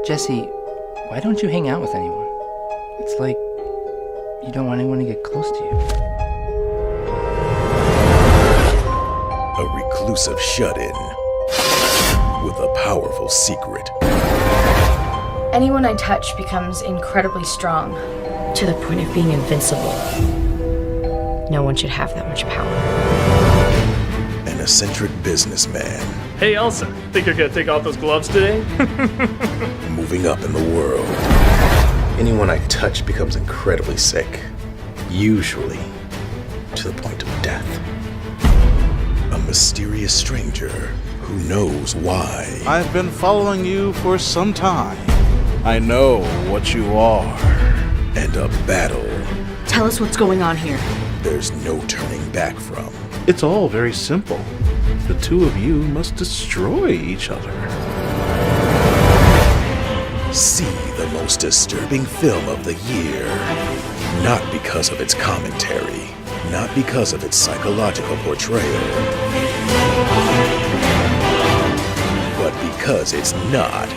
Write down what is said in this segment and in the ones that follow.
Jesse, why don't you hang out with anyone? It's like you don't want anyone to get close to you. A reclusive shut-in with a powerful secret. Anyone I touch becomes incredibly strong, to the point of being invincible. No one should have that much power. An eccentric businessman. Hey Elsa, think you're gonna take off those gloves today? Moving up in the world. Anyone I touch becomes incredibly sick. Usually to the point of death. A mysterious stranger who knows why. I've been following you for some time. I know what you are. And a battle Tell us what's going on here. there's no turning back from. It's all very simple. The two of you must destroy each other. See the most disturbing film of the year. Not because of its commentary, not because of its psychological portrayal, but because it's not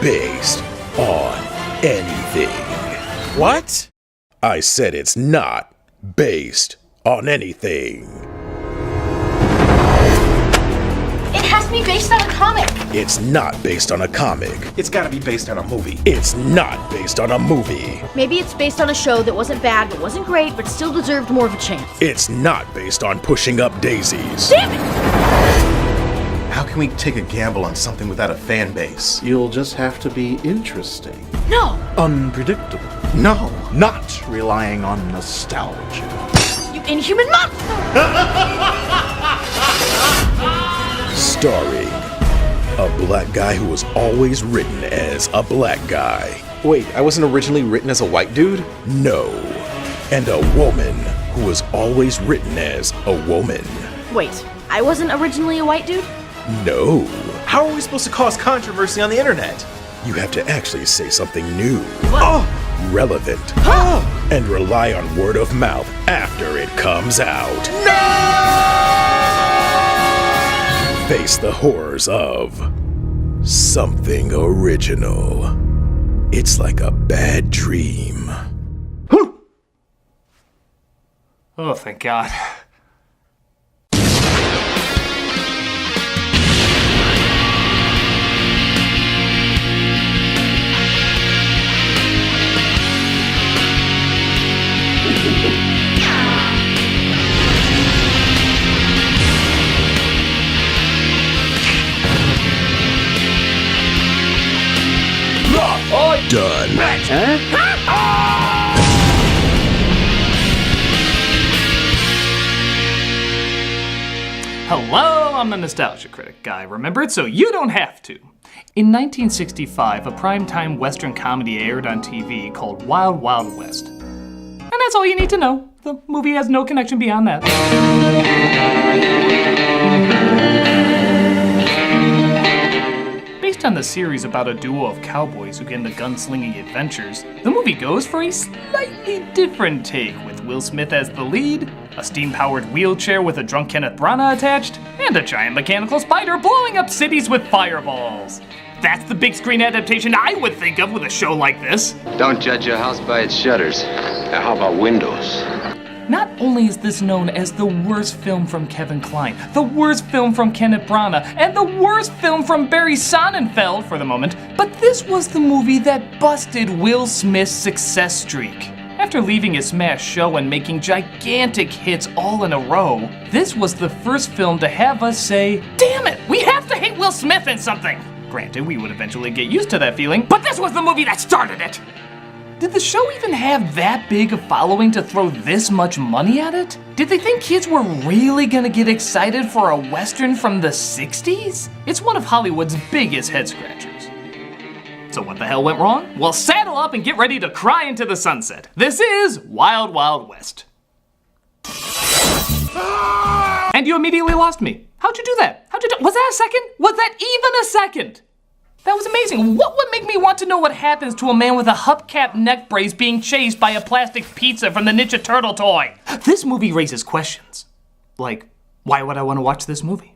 based on anything. What? I said it's not based on anything. It has to be based on a comic. It's not based on a comic. It's gotta be based on a movie. It's not based on a movie. Maybe it's based on a show that wasn't bad, but wasn't great, but still deserved more of a chance. It's not based on pushing up daisies. Damn it! How can we take a gamble on something without a fan base? You'll just have to be interesting. No! Unpredictable. No! Not relying on nostalgia. You inhuman monster! Starring a black guy who was always written as a black guy. Wait, I wasn't originally written as a white dude? No. And a woman who was always written as a woman. Wait, I wasn't originally a white dude? No. How are we supposed to cause controversy on the internet? You have to actually say something new, What? relevant, and rely on word of mouth after it comes out. Face the horrors of something original. It's like a bad dream. Oh, thank God. Done. Hello, I'm the Nostalgia Critic guy, remembered so you don't have to. In 1965, a primetime Western comedy aired on TV called Wild Wild West. And that's all you need to know. The movie has no connection beyond that. Based on the series about a duo of cowboys who get into gunslinging adventures, the movie goes for a slightly different take, with Will Smith as the lead, a steam-powered wheelchair with a drunk Kenneth Branagh attached, and a giant mechanical spider blowing up cities with fireballs. That's the big screen adaptation I would think of with a show like this. Don't judge your house by its shutters. Now, how about windows? Not only is this known as the worst film from Kevin Kline, the worst film from Kenneth Branagh, and the worst film from Barry Sonnenfeld for the moment, but this was the movie that busted Will Smith's success streak. After leaving his smash show and making gigantic hits all in a row, this was the first film to have us say, damn it, we have to hate Will Smith in something! Granted, we would eventually get used to that feeling, but this was the movie that started it! Did the show even have that big a following to throw this much money at it? Did they think kids were really gonna get excited for a Western from the 60s? It's one of Hollywood's biggest head scratchers. So what the hell went wrong? Well, saddle up and get ready to cry into the sunset. This is Wild Wild West. And you immediately lost me. How'd you do that? Was that a second? Was that even a second? That was amazing. What would make me want to know what happens to a man with a hubcap neck brace being chased by a plastic pizza from the Ninja Turtle toy? This movie raises questions. Like, why would I want to watch this movie?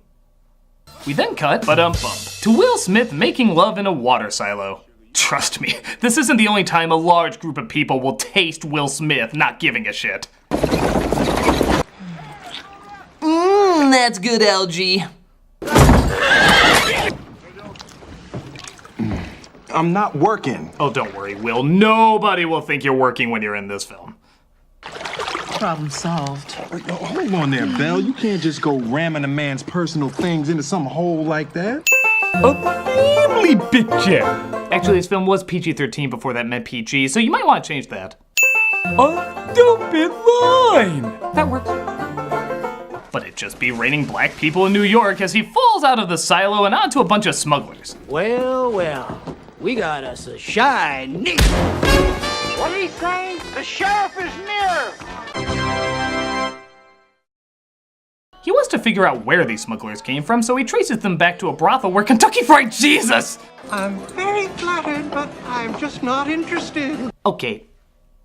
We then cut, to Will Smith making love in a water silo. Trust me, this isn't the only time a large group of people will taste Will Smith not giving a shit. That's good, LG. I'm not working. Oh, don't worry, Will. Nobody will think you're working when you're in this film. Problem solved. Hold on there, Belle. You can't just go ramming a man's personal things into some hole like that. A family picture! Actually, this film was PG-13 before that meant PG, so you might want to change that. A stupid line! That works. But it'd just be raining black people in New York as he falls out of the silo and onto a bunch of smugglers. Well, well, we got us a shiny. What did he say? The sheriff is near! He wants to figure out where these smugglers came from, so he traces them back to a brothel where Kentucky Fried Jesus! I'm very flattered, but I'm just not interested. Okay,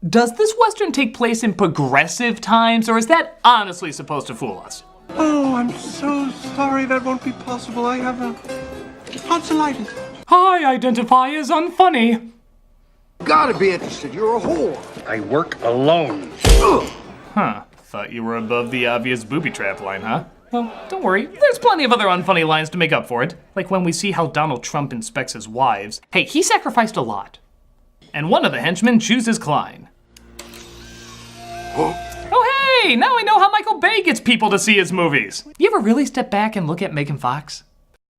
does this Western take place in progressive times, or is that honestly supposed to fool us? Oh, I'm so sorry that won't be possible. I have a tonsillitis. I identify as unfunny. Gotta be interested. You're a whore. I work alone. Huh. Thought you were above the obvious booby trap line, huh? Well, don't worry. There's plenty of other unfunny lines to make up for it. Like when we see how Donald Trump inspects his wives. Hey, he sacrificed a lot. And one of the henchmen chooses Klein. Oh, hey! Now I know how Michael Bay gets people to see his movies. You ever really step back and look at Megan Fox?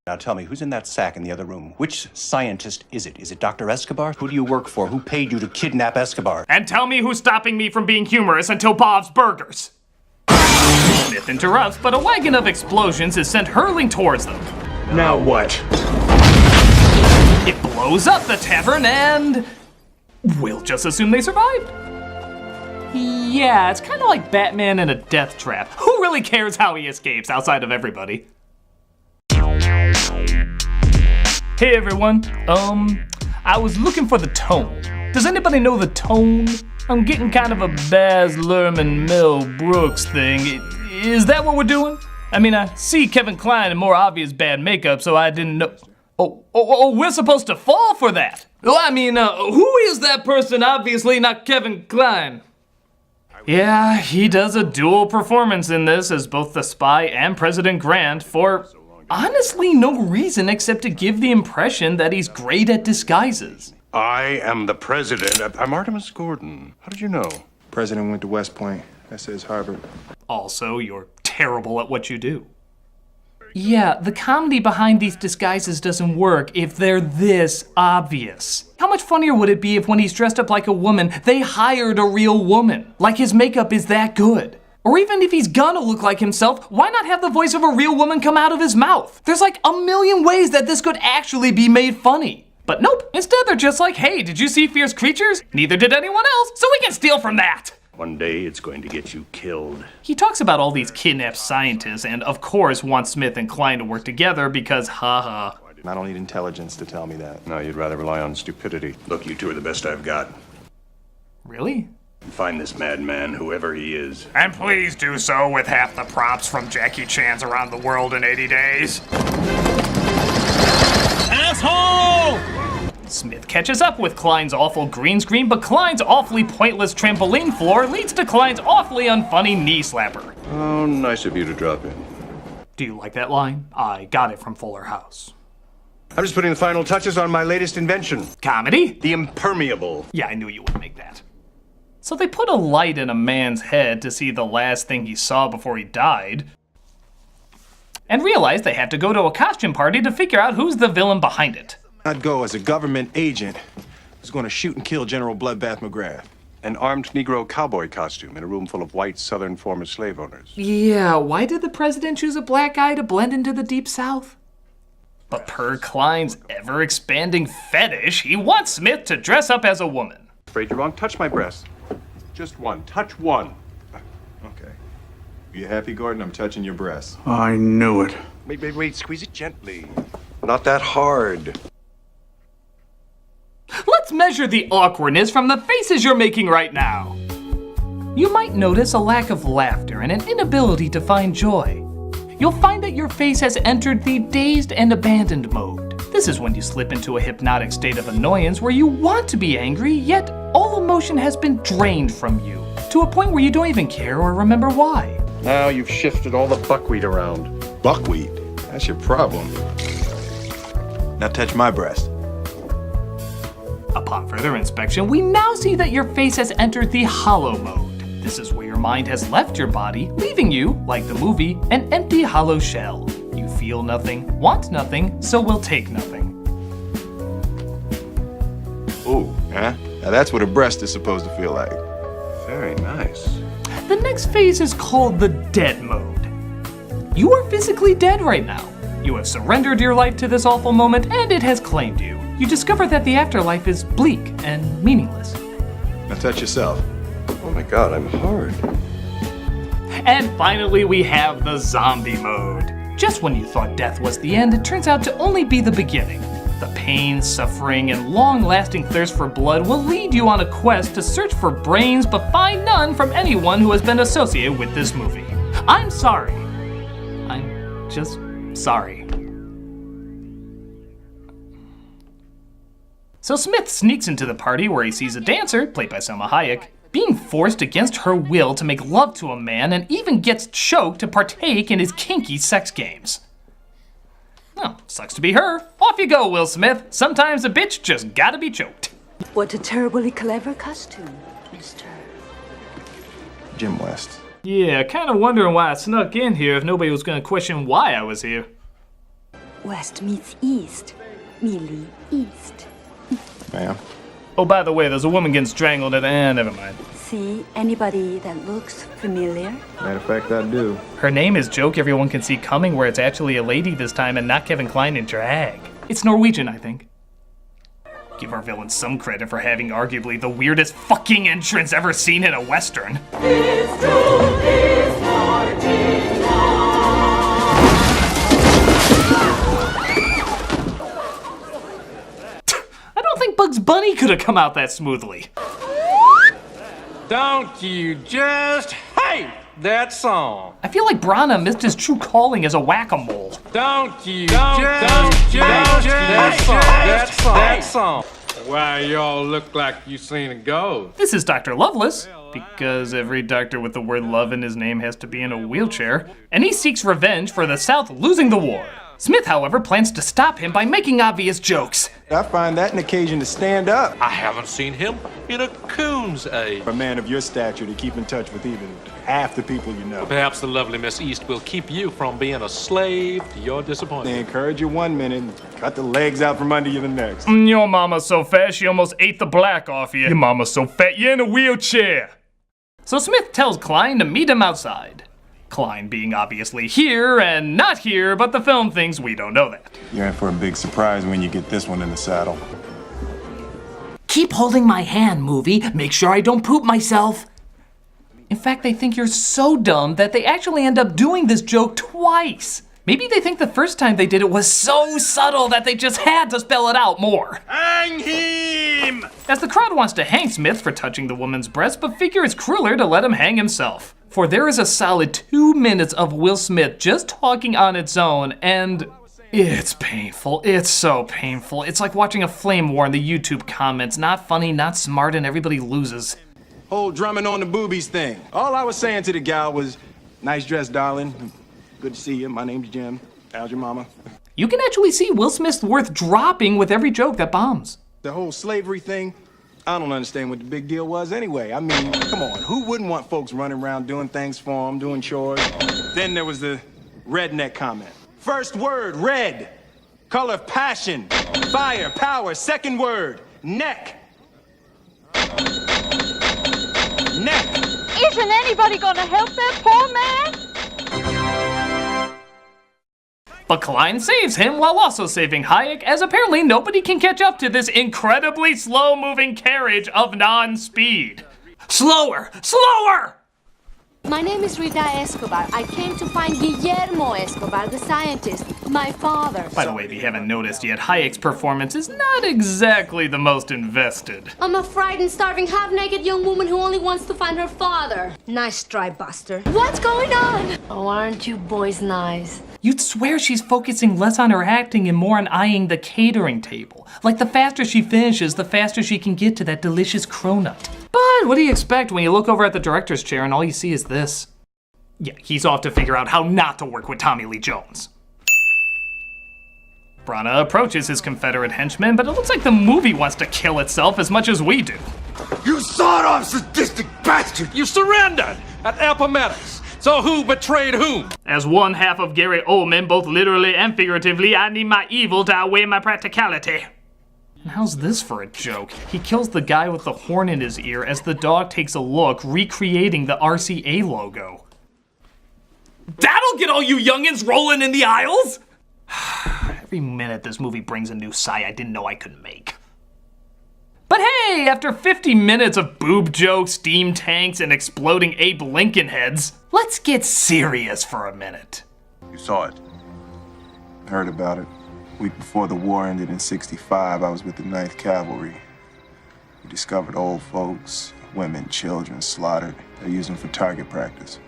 Now tell me, who's in that sack in the other room? Which scientist is it? Is it Dr. Escobar? Who do you work for? Who paid you to kidnap Escobar? And tell me who's stopping me from being humorous until Bob's Burgers. Smith interrupts, but a wagon of explosions is sent hurling towards them. Now what? It blows up the tavern and we'll just assume they survived. Yeah, it's kind of like Batman in a death trap. Who really cares how he escapes outside of everybody? Hey everyone, I was looking for the tone. Does anybody know the tone? I'm getting kind of a Baz Luhrmann, Mel Brooks thing. Is that what we're doing? I mean, I see Kevin Kline in more obvious bad makeup, so I didn't know. Oh, we're supposed to fall for that. Well, I mean, who is that person? Obviously not Kevin Kline. Yeah, he does a dual performance in this as both the spy and President Grant for honestly no reason except to give the impression that he's great at disguises. I am the president. I'm Artemis Gordon. How did you know? President went to West Point. That says Harvard. Also, you're terrible at what you do. Yeah, the comedy behind these disguises doesn't work if they're this obvious. How much funnier would it be if when he's dressed up like a woman, they hired a real woman? Like his makeup is that good. Or even if he's gonna look like himself, why not have the voice of a real woman come out of his mouth? There's like a million ways that this could actually be made funny. But nope, instead they're just like, hey, did you see Fierce Creatures? Neither did anyone else, so we can steal from that. One day it's going to get you killed. He talks about all these kidnapped scientists and of course wants Smith and Klein to work together because haha. I don't need intelligence to tell me that. No, you'd rather rely on stupidity. Look, you two are the best I've got. Really? Find this madman, whoever he is. And please do so with half the props from Jackie Chan's Around the World in 80 Days. Asshole! Smith catches up with Klein's awful green screen, but Klein's awfully pointless trampoline floor leads to Klein's awfully unfunny knee slapper. Oh, nice of you to drop in. Do you like that line? I got it from Fuller House. I'm just putting the final touches on my latest invention. Comedy? The impermeable. Yeah, I knew you would make that. So they put a light in a man's head to see the last thing he saw before he died, and realized they had to go to a costume party to figure out who's the villain behind it. I'd go as a government agent who's going to shoot and kill General Bloodbath McGrath. An armed Negro cowboy costume in a room full of white Southern former slave owners. Yeah, why did the president choose a black guy to blend into the Deep South? But per Klein's ever-expanding fetish, he wants Smith to dress up as a woman. Afraid you're wrong. Touch my breast. Just one. Touch one. Okay. You happy, Gordon? I'm touching your breast. I knew it. Wait. Squeeze it gently. Not that hard. Let's measure the awkwardness from the faces you're making right now. You might notice a lack of laughter and an inability to find joy. You'll find that your face has entered the dazed and abandoned mode. This is when you slip into a hypnotic state of annoyance where you want to be angry, yet all emotion has been drained from you, to a point where you don't even care or remember why. Now you've shifted all the buckwheat around. Buckwheat? That's your problem. Now touch my breast. Upon further inspection, we now see that your face has entered the hollow mode. This is where your mind has left your body, leaving you, like the movie, an empty hollow shell. You feel nothing, want nothing, so will take nothing. Ooh, huh? Now that's what a breast is supposed to feel like. Very nice. The next phase is called the dead mode. You are physically dead right now. You have surrendered your life to this awful moment, and it has claimed you. You discover that the afterlife is bleak and meaningless. Now touch yourself. Oh my god, I'm hard. And finally, we have the zombie mode. Just when you thought death was the end, it turns out to only be the beginning. The pain, suffering, and long-lasting thirst for blood will lead you on a quest to search for brains but find none from anyone who has been associated with this movie. I'm sorry. I'm just sorry. So Smith sneaks into the party where he sees a dancer, played by Selma Hayek, being forced against her will to make love to a man and even gets choked to partake in his kinky sex games. Well, sucks to be her. Off you go, Will Smith. Sometimes a bitch just gotta be choked. What a terribly clever costume, Mr. Jim West. Yeah, kinda wondering why I snuck in here if nobody was gonna question why I was here. West meets East. Merely East. Ma'am. Oh, by the way, there's a woman getting strangled at the end. Never mind. See anybody that looks familiar? Matter of fact, I do. Her name is Joke Everyone Can See Coming, where it's actually a lady this time and not Kevin Kline in drag. It's Norwegian, I think. Give our villain some credit for having arguably the weirdest fucking entrance ever seen in a Western. I don't think Bugs Bunny could have come out that smoothly. Don't you just hate that song? I feel like Brana missed his true calling as a whack-a-mole. Don't you just hate that song? Why y'all look like you seen a ghost? This is Dr. Loveless, because every doctor with the word love in his name has to be in a wheelchair, and he seeks revenge for the South losing the war. Smith, however, plans to stop him by making obvious jokes. I find that an occasion to stand up. I haven't seen him in a coon's age. For a man of your stature to keep in touch with even half the people you know. Perhaps the lovely Miss East will keep you from being a slave to your They disappointment. encourage you one minute and cut the legs out from under you the next. Your mama's so fat she almost ate the black off you. Your mama's so fat you're in a wheelchair. So Smith tells Klein to meet him outside. Klein being obviously here and not here, but the film thinks we don't know that. You're in for a big surprise when you get this one in the saddle. Keep holding my hand, movie. Make sure I don't poop myself. In fact, they think you're so dumb that they actually end up doing this joke twice. Maybe they think the first time they did it was so subtle that they just had to spell it out more. Hang him! As the crowd wants to hang Smith for touching the woman's breast, but figure it's crueler to let him hang himself. For there is a solid 2 minutes of Will Smith just talking on its own, and it's painful. It's so painful. It's like watching a flame war in the YouTube comments. Not funny, not smart, and everybody loses. Whole drumming on the boobies thing. All I was saying to the gal was, nice dress, darling. Good to see you. My name's Jim. How's your mama? You can actually see Will Smith's worth dropping with every joke that bombs. The whole slavery thing, I don't understand what the big deal was anyway. I mean, come on, who wouldn't want folks running around doing things for them, doing chores? Then there was the redneck comment. First word, red. Color of passion. Fire, power. Second word, neck. Neck. Isn't anybody gonna help that poor man? But Klein saves him while also saving Hayek, as apparently nobody can catch up to this incredibly slow-moving carriage of non-speed. Slower! Slower! My name is Rita Escobar. I came to find Guillermo Escobar, the scientist, my father. By the way, if you haven't noticed yet, Hayek's performance is not exactly the most invested. I'm a frightened, starving, half-naked young woman who only wants to find her father. Nice try, Buster. What's going on? Oh, aren't you boys nice? You'd swear she's focusing less on her acting and more on eyeing the catering table. Like the faster she finishes, the faster she can get to that delicious cronut. But what do you expect when you look over at the director's chair and all you see is this? Yeah, he's off to figure out how not to work with Tommy Lee Jones. Branagh approaches his Confederate henchman, but it looks like the movie wants to kill itself as much as we do. You sawed-off sadistic bastard! You surrendered at Appomattox. So who betrayed whom? As one half of Gary Oldman, both literally and figuratively, I need my evil to outweigh my practicality. And how's this for a joke? He kills the guy with the horn in his ear as the dog takes a look, recreating the RCA logo. That'll get all you youngins rolling in the aisles! Every minute this movie brings a new sigh I didn't know I could make. But hey, after 50 minutes of boob jokes, steam tanks, and exploding Abe Lincoln heads, let's get serious for a minute. You saw it. I heard about it. Week before the war ended in '65, I was with the 9th Cavalry. We discovered old folks, women, children slaughtered. They're used them for target practice.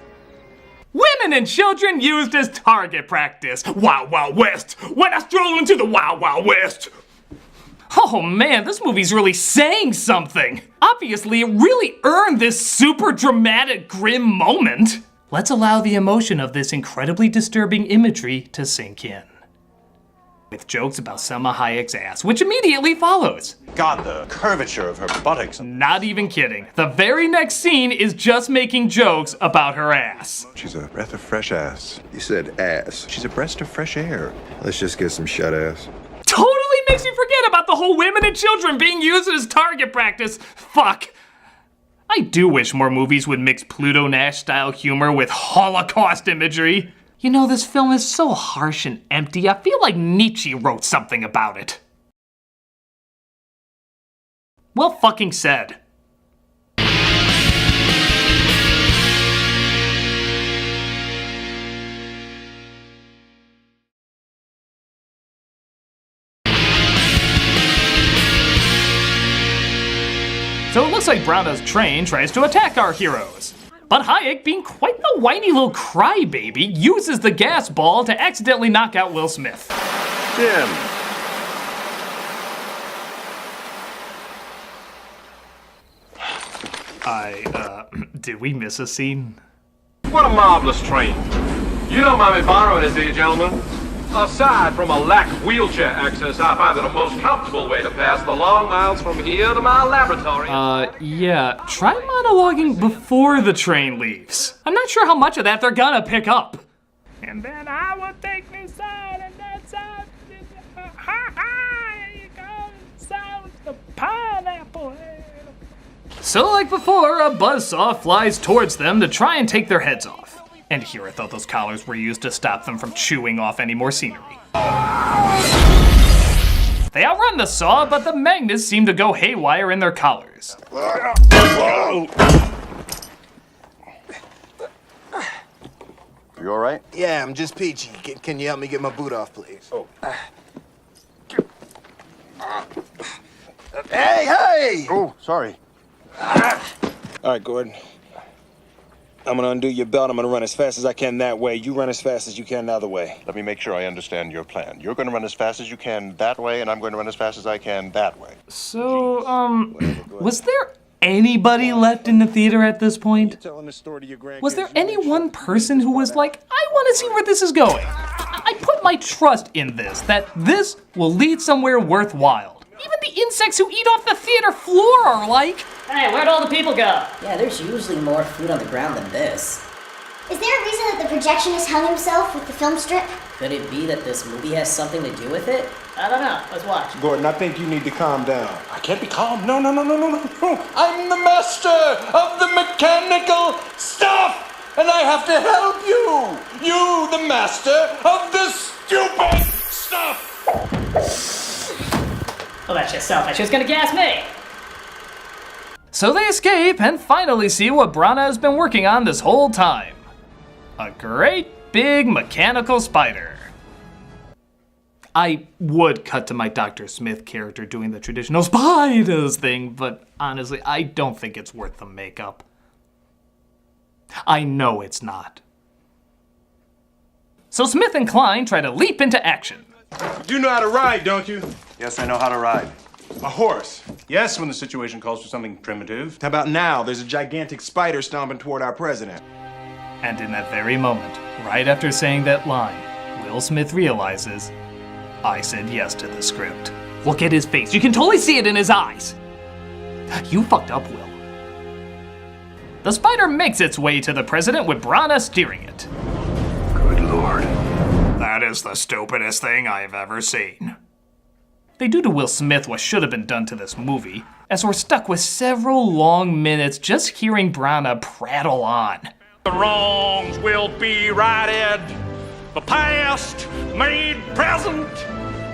Women and children used as target practice. Wild Wild West. When I stroll into the Wild Wild West. Oh man, this movie's really saying something. Obviously, it really earned this super dramatic, grim moment. Let's allow the emotion of this incredibly disturbing imagery to sink in. With jokes about Selma Hayek's ass, which immediately follows. God, the curvature of her buttocks. Not even kidding. The very next scene is just making jokes about her ass. She's a breath of fresh ass. You said ass. She's a breath of fresh air. Let's just get some shut ass. Totally makes you forget about the whole women and children being used as target practice. Fuck. I do wish more movies would mix Pluto Nash-style humor with Holocaust imagery. You know, this film is so harsh and empty, I feel like Nietzsche wrote something about it. Well fucking said. So it looks like Branagh's train tries to attack our heroes. But Hayek, being quite the whiny little crybaby, uses the gas ball to accidentally knock out Will Smith. Jim. Did we miss a scene? What a marvelous train. You don't mind me borrowing it, do you, gentlemen? Aside from a lack of wheelchair access, I find it a most comfortable way to pass the long miles from here to my laboratory. Yeah. Try monologuing before the train leaves. I'm not sure how much of that they're gonna pick up. And then I will take this side and that side. Here you go. Sounds the pineapple. So like before, a buzzsaw flies towards them to try and take their heads off. And here I thought those collars were used to stop them from chewing off any more scenery. They outrun the saw, but the magnets seem to go haywire in their collars. You all right? Yeah, I'm just peachy. Can you help me get my boot off, please? Oh. Hey! Oh, sorry. All right, Gordon. I'm gonna undo your belt. I'm gonna run as fast as I can that way. You run as fast as you can the other way. Let me make sure I understand your plan. You're going to run as fast as you can that way, and I'm going to run as fast as I can that way. So, was there anybody left in the theater at this point? Was there any one person who was like, I want to see where this is going? I put my trust in this, that this will lead somewhere worthwhile. Even the insects who eat off the theater floor are like, hey, where'd all the people go? Yeah, there's usually more food on the ground than this. Is there a reason that the projectionist hung himself with the film strip? Could it be that this movie has something to do with it? I don't know. Let's watch. Gordon, I think you need to calm down. I can't be calm. No. I'm the master of the mechanical stuff, and I have to help you. You, the master of the stupid stuff. Well, that's just selfish. Who's gonna gas me? So they escape and finally see what Branagh has been working on this whole time. A great big mechanical spider. I would cut to my Dr. Smith character doing the traditional spiders thing, but honestly, I don't think it's worth the makeup. I know it's not. So Smith and Klein try to leap into action. You know how to ride, don't you? Yes, I know how to ride. A horse. Yes, when the situation calls for something primitive. How about now? There's a gigantic spider stomping toward our president. And in that very moment, right after saying that line, Will Smith realizes, I said yes to the script. Look at his face. You can totally see it in his eyes. You fucked up, Will. The spider makes its way to the president with Brana steering it. Good lord. That is the stupidest thing I've ever seen. They do to Will Smith what should have been done to this movie, as we're stuck with several long minutes just hearing Brana prattle on. The wrongs will be righted, the past made present,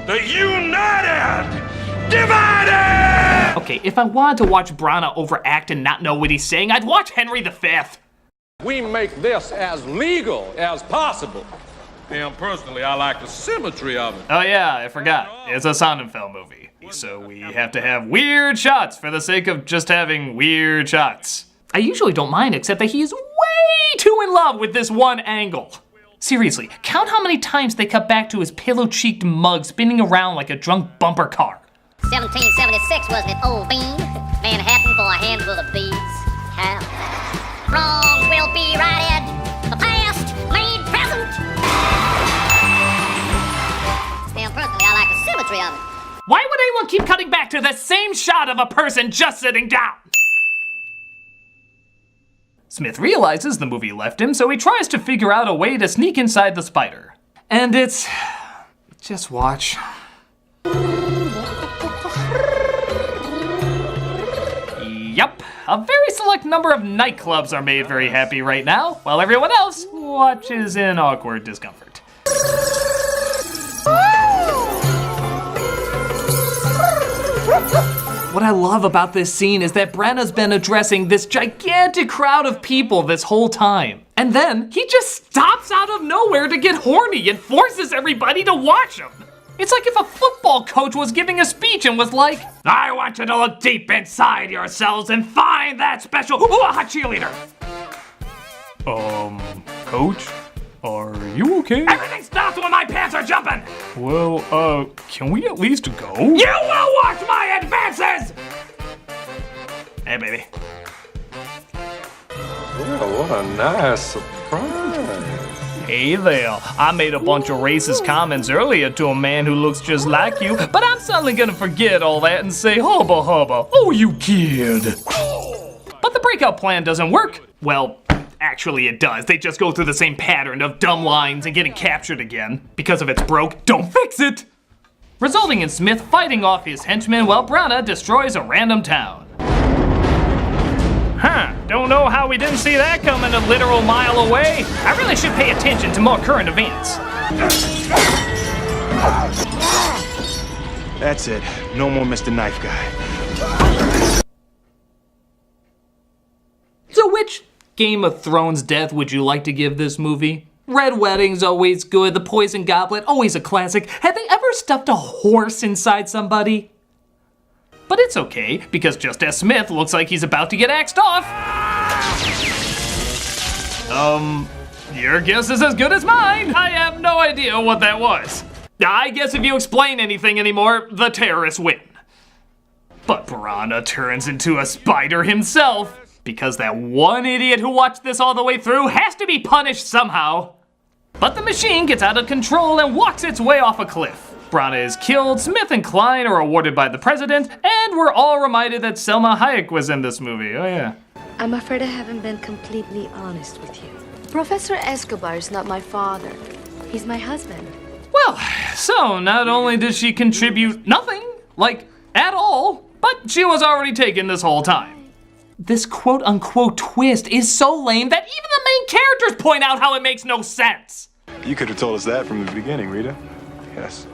the united divided! Okay, if I wanted to watch Brana overact and not know what he's saying, I'd watch Henry V. We make this as legal as possible. And personally, I like the symmetry of it. Oh yeah, I forgot. It's a Sonnenfeld movie, so we have to have weird shots for the sake of just having weird shots. I usually don't mind, except that he's way too in love with this one angle. Seriously, count how many times they cut back to his pillow-cheeked mug spinning around like a drunk bumper car. 1776, wasn't it, old bean? Manhattan for a handful of beads. How? Wrong will be righted. The past made present. Still, personally, I like the symmetry of it. Why would anyone keep cutting back to the same shot of a person just sitting down? Smith realizes the movie left him, so he tries to figure out a way to sneak inside the spider. And it's... just watch. Yup, a very select number of nightclubs are made very happy right now, while everyone else watches in awkward discomfort. What I love about this scene is that Brana's been addressing this gigantic crowd of people this whole time. And then he just stops out of nowhere to get horny and forces everybody to watch him. It's like if a football coach was giving a speech and was like, I want you to look deep inside yourselves and find that special cheerleader. Coach? Are you okay? Everything stops when my pants are jumping! Well, can we at least go? You will watch my advances! Hey, baby. Well, what a nice surprise. Hey there, I made a bunch of racist comments earlier to a man who looks just like you, but I'm suddenly gonna forget all that and say hubba hubba, oh you kid. But the breakout plan doesn't work. Well, actually it does. They just go through the same pattern of dumb lines and getting captured again. Because if it's broke, don't fix it! Resulting in Smith fighting off his henchmen while Brana destroys a random town. Huh, don't know how we didn't see that coming a literal mile away. I really should pay attention to more current events. That's it. No more Mr. Knife Guy. So which Game of Thrones death would you like to give this movie? Red Wedding's always good, The Poison Goblet, always a classic. Have they ever stuffed a horse inside somebody? But it's okay, because just as Smith looks like he's about to get axed off. Your guess is as good as mine. I have no idea what that was. I guess if you explain anything anymore, the terrorists win. But Brana turns into a spider himself, because that one idiot who watched this all the way through has to be punished somehow. But the machine gets out of control and walks its way off a cliff. Brana is killed, Smith and Klein are awarded by the president, and we're all reminded that Selma Hayek was in this movie, oh yeah. I'm afraid I haven't been completely honest with you. Professor Escobar is not my father. He's my husband. Well, so not only did she contribute nothing, like at all, but she was already taken this whole time. This quote-unquote twist is so lame that even the main characters point out how it makes no sense. You could have told us that from the beginning, Rita. Yes.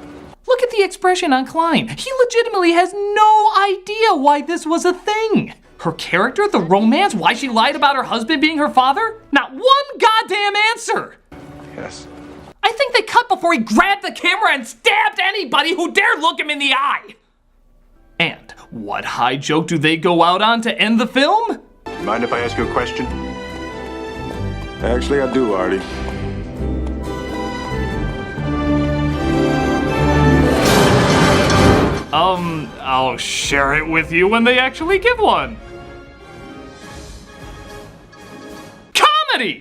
Look at the expression on Klein. He legitimately has no idea why this was a thing. Her character, the romance, why she lied about her husband being her father? Not one goddamn answer. Yes. I think they cut before he grabbed the camera and stabbed anybody who dared look him in the eye. And what high joke do they go out on to end the film? Mind if I ask you a question? Actually, I do, Artie. I'll share it with you when they actually give one. Comedy!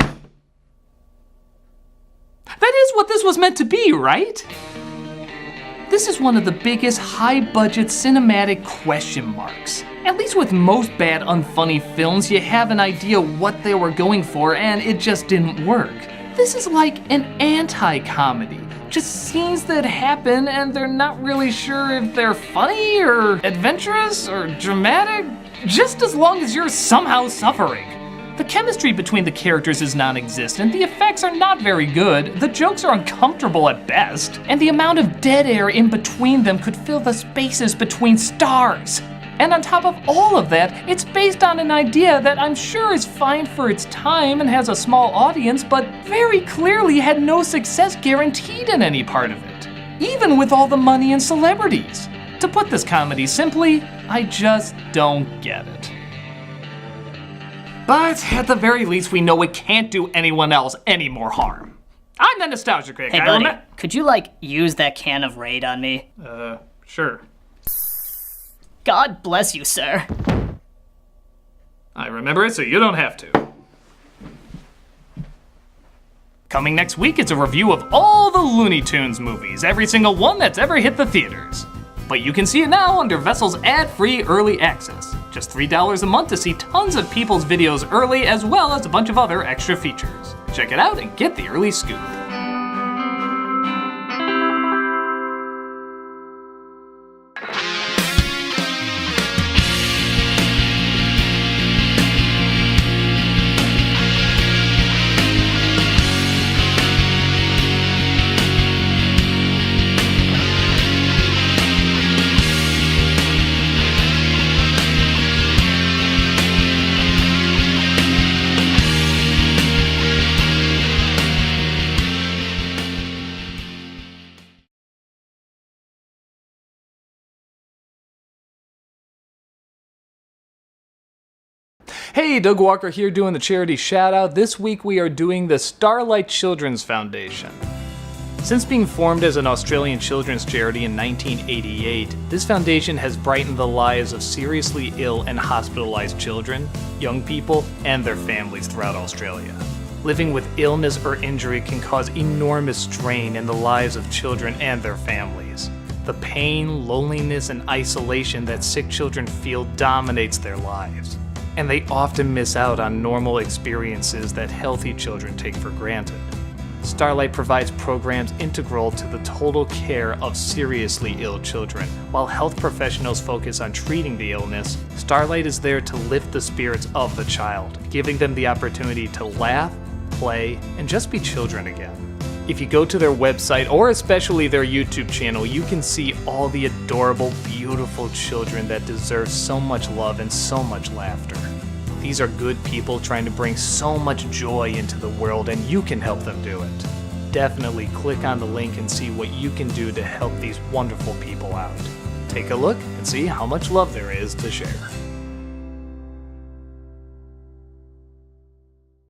That is what this was meant to be, right? This is one of the biggest high-budget cinematic question marks. At least with most bad, unfunny films, you have an idea what they were going for and it just didn't work. This is like an anti-comedy. Just scenes that happen and they're not really sure if they're funny or adventurous or dramatic, just as long as you're somehow suffering. The chemistry between the characters is non-existent, the effects are not very good, the jokes are uncomfortable at best, and the amount of dead air in between them could fill the spaces between stars. And on top of all of that, it's based on an idea that I'm sure is fine for its time and has a small audience, but very clearly had no success guaranteed in any part of it, even with all the money and celebrities. To put this comedy simply, I just don't get it. But at the very least, we know it can't do anyone else any more harm. I'm the Nostalgia Critic. Hey, buddy, could you, use that can of Raid on me? Sure. God bless you, sir. I remember it, so you don't have to. Coming next week, it's a review of all the Looney Tunes movies, every single one that's ever hit the theaters. But you can see it now under Vessel's ad-free early access. Just $3 a month to see tons of people's videos early, as well as a bunch of other extra features. Check it out and get the early scoop. Hey, Doug Walker here doing the charity shout out. This week we are doing the Starlight Children's Foundation. Since being formed as an Australian children's charity in 1988, this foundation has brightened the lives of seriously ill and hospitalized children, young people, and their families throughout Australia. Living with illness or injury can cause enormous strain in the lives of children and their families. The pain, loneliness, and isolation that sick children feel dominates their lives, and they often miss out on normal experiences that healthy children take for granted. Starlight provides programs integral to the total care of seriously ill children. While health professionals focus on treating the illness, Starlight is there to lift the spirits of the child, giving them the opportunity to laugh, play, and just be children again. If you go to their website, or especially their YouTube channel, you can see all the adorable, beautiful children that deserve so much love and so much laughter. These are good people trying to bring so much joy into the world, and you can help them do it. Definitely click on the link and see what you can do to help these wonderful people out. Take a look and see how much love there is to share.